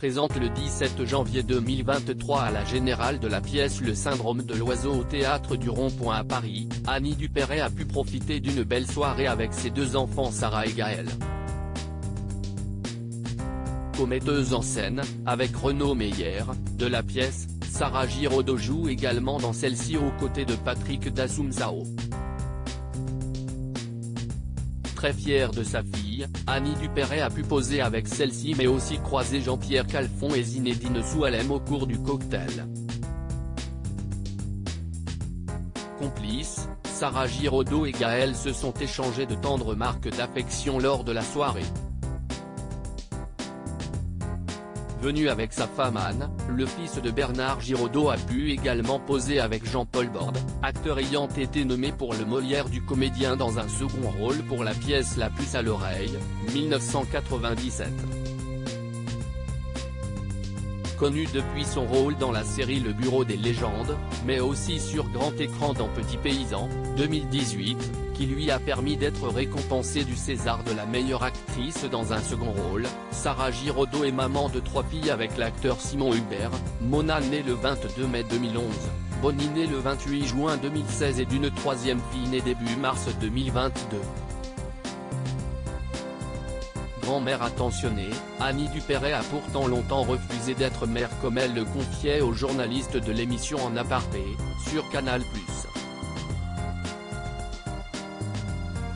présente le 17 janvier 2023 à la Générale de la pièce Le syndrome de l'oiseau au théâtre du Rond-Point à Paris. Annie Dupéret a pu profiter d'une belle soirée avec ses deux enfants Sarah et Gaël. Commetteuse en scène, avec Renaud Meyer, de la pièce, Sarah Giraudot joue également dans celle-ci aux côtés de Patrick D'Assunzao. Très fière de sa fille, Annie Dupéret a pu poser avec celle-ci mais aussi croiser Jean-Pierre Calfon et Zinedine Soualem au cours du cocktail. Complices, Sarah Giraudot et Gaël se sont échangés de tendres marques d'affection lors de la soirée. Venu avec sa femme Anne, le fils de Bernard Giraudot a pu également poser avec Jean-Paul Borde, acteur ayant été nommé pour le Molière du comédien dans un second rôle pour la pièce La puce à l'oreille, 1997. Connu depuis son rôle dans la série Le Bureau des légendes, mais aussi sur grand écran dans Petit Paysan, 2018, qui lui a permis d'être récompensée du César de la meilleure actrice dans un second rôle, Sarah Giraudot est maman de 3 filles avec l'acteur Simon Hubert, Mona née le 22 mai 2011, Bonnie née le 28 juin 2016 et d'une troisième fille née début mars 2022. Grand-mère attentionnée, Annie Dupéret a pourtant longtemps refusé d'être mère comme elle le confiait aux journalistes de l'émission En aparté, sur Canal+.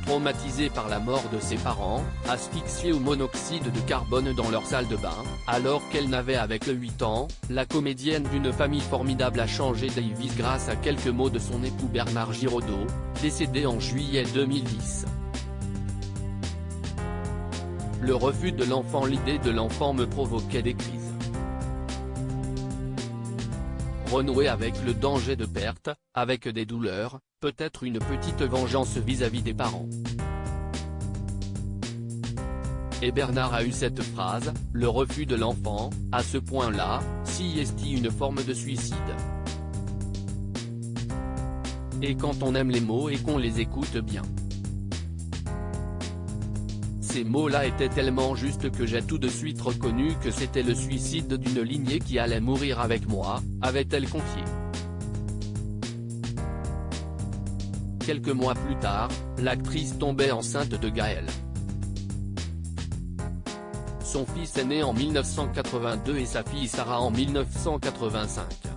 Traumatisée par la mort de ses parents, asphyxiée au monoxyde de carbone dans leur salle de bain, alors qu'elle n'avait avec 8 ans, la comédienne d'une famille formidable a changé de vie grâce à quelques mots de son époux Bernard Giraudot, décédé en juillet 2010. Le refus de l'enfant. L'idée de l'enfant me provoquait des crises. Renouer avec le danger de perte, avec des douleurs, peut-être une petite vengeance vis-à-vis des parents. Et Bernard a eu cette phrase, le refus de l'enfant, à ce point-là, si est-il une forme de suicide. Et quand on aime les mots et qu'on les écoute bien. Ces mots-là étaient tellement justes que j'ai tout de suite reconnu que c'était le suicide d'une lignée qui allait mourir avec moi, avait-elle confié. Quelques mois plus tard, l'actrice tombait enceinte de Gaël. Son fils est né en 1982 et sa fille Sarah en 1985.